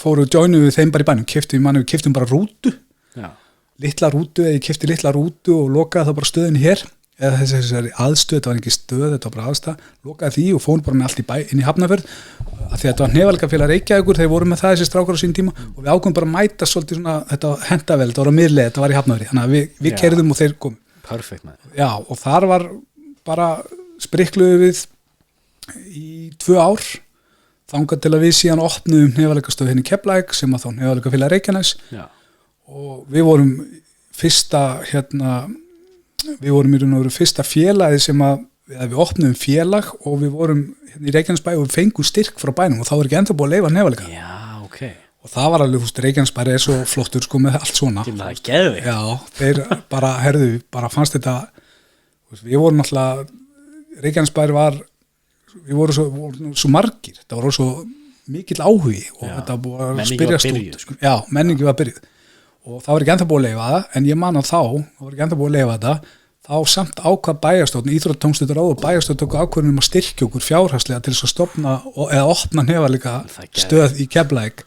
fóru og joinu við þeim bara í bænum, við keyptum bara rútu, litla rútu, eða ég keypti litla rútu og lokaði það bara stöðinni hér, eða þessari aðstöð, þetta var ekki stöð, þetta var bara aðstæð, lokaði því og fórum bara með allt í bæ inn í Hafnarfjörð, af því að þetta var Hnefalegafélag Reykjavíkur, þeir voru með það þessi strákar á sín tíma og við ákveðum bara að mæta svolítið svona, þetta hentavel, þetta var á miðleið, þetta var í Hafnarfirði, þannig að við keyrðum og þeir komu. Perfect, man. Já, og þar var bara sprikluðu við í 2 ár, þangað til að við síðan opnuðum Hnefaleggastöð hérna í Keflavík sem að þá Hnefalegafélag Reykjaness og við vorum við vorum í raun og veru fyrsta félagi sem að við opnuðum félag og við vorum hérna í Reykjanesbæ og við fengum styrk frá bænum og þá var ekki ennþá búið að leyfa Hnefalega. Já, ok. Og það var alveg, Reykjanesbæ er svo flottur sko með allt svona. Það er geðveikt. Já, þeir bara, bara fannst þetta, við vorum alltaf, Reykjanesbæ við vorum svo margir, þetta voru svo mikill áhugi og þetta búið að spyrjast út. Sko. Já, menningi var byrjuð. Og það var ekki ennþá búið að leyfa það, en ég man að það var ekki ennþá búið að leyfa þetta, þá samt ákvað bæjarstjórn, íþróttatómstundaráð og bæjarstjórn tóku ákvörðun að styrkja okkur fjárhagslega til þess að stofna eða opna Hnefalega stöð í Keflavík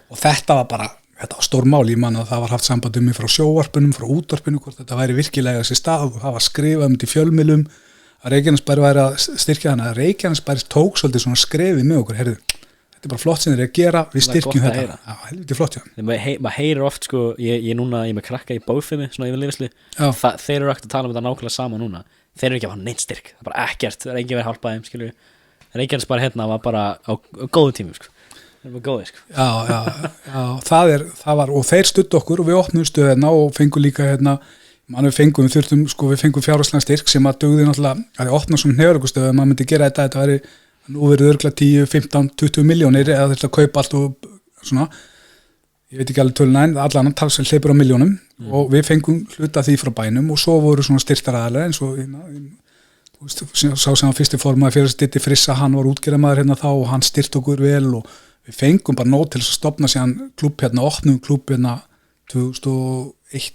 og þetta var bara, þetta var stór mál, ég man að það var haft samband mig frá sjóvarpunum, frá útvarpinu, hvort þetta væri virkilega þessi stað og það var skrifað til fjölmiðlum að Reykjanesbær væri að styrkja þannig að Reykjanesbær tók svolítið svona skrefið með okkur, heyrðu, þetta er bara flott sem þeir eru að gera, við styrkjum þetta. Já, helviti flott, já. Maður heyrir oft, sko, ég með krakka í bóðfimi, svona yfirlifisli, þeir eru ekkert að tala um þetta nákvæmlega sama núna, þeir eru ekki að hafa neitt styrk, það er bara ekkert, það er engin verið hálpaðum, skilju, Reykjanesbær hérna var bara á góðu tímum, sko, það var góðið, sko. Já, það var, og þeir studdu okkur og við opnum stöðina og fengum líka hérna, við fengum fjárhagslegan styrk sem að dugði náttúrulega, að opna svona Hnefalegustöð, maður myndi gera þetta væri nú verið örgla 10, 15, 20 milljónir eða þetta kaupa allt og svona ég veit ekki alveg töluna en allan tal sem hleypur á milljónum og við fengum hluta því frá bænum og svo voru svona styrktaraðalega eins og sá sem að fyrsti formaði fyrir Stitti Frissa, hann var útgerðarmaður hérna þá og hann styrkt okkur vel og við fengum bara nóg til þess að stofna síðan klúbb hérna, opnum klúbb hérna 2001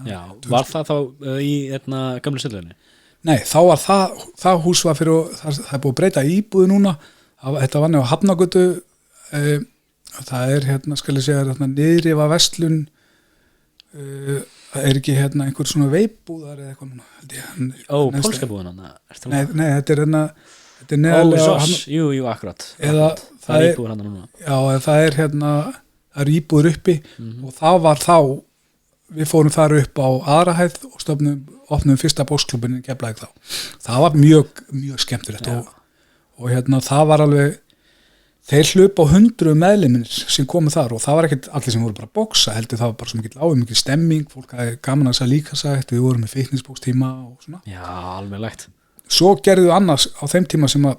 Já, var það þá í gamlu sölunni? Nei, þá var það hús var fyrir, það er búið að breyta íbúðu núna, þetta var nefn á Hafnagötu, það er hérna, skal ég segja, hérna niðri var verslun, það er ekki hérna einhver svona veipbúðar eða eitthvað núna. Pólska búðan hana? Nei, þetta er hérna, þetta er neðarlega. Jú, akkurat. Eða það er íbúður hana núna. Já, það er hérna, það er íbúður uppi og það var þá, við fórum þar upp á aðra hæð og opnum fyrsta bóksklúbbinn í Keflavík þá. Það var mjög skemmtilegt og hérna það var alveg, þeir hlupu á 100 meðlimir sem komu þar og það var ekkert allir sem voru bara að bóksa, heldur það var bara svo mikil stemming, fólk hafði gaman að þess að líka sagt, við vorum með fitnessbókstíma og svona. Já, alveg lægt. Svo gerðum við annars á þeim tíma sem að,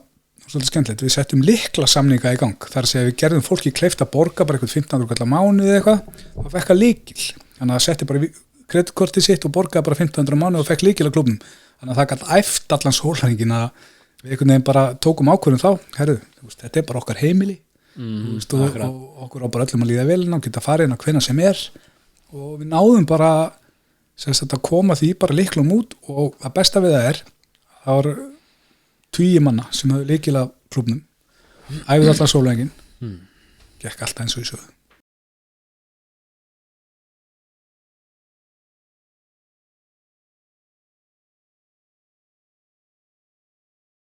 svolítið skemmtilegt, við settum lyklasamninga í gang, þar að segja við gerðum fólki kleift að borga bara eitthvað 15 kall á mánuði eða eitthvað, það fekk að lykil. Þannig að það setti bara kreditkortið sitt og borgaði bara 1500 mánuð og fekk lykil á klúbbnum. Þannig að það gæti æft allan sólarhringinn að við einhvern veginn bara tókum ákvörðun þá, herru, þetta er bara okkar heimili og okkur á bara öllum að líða vel og geta farið inn á hvenær sem er og við náðum bara að koma því bara lyklum út og það besta við það var 20 manna sem hafði lykil á klúbbnum, æfði allan sólarhringinn, gekk alltaf eins og í sögðu.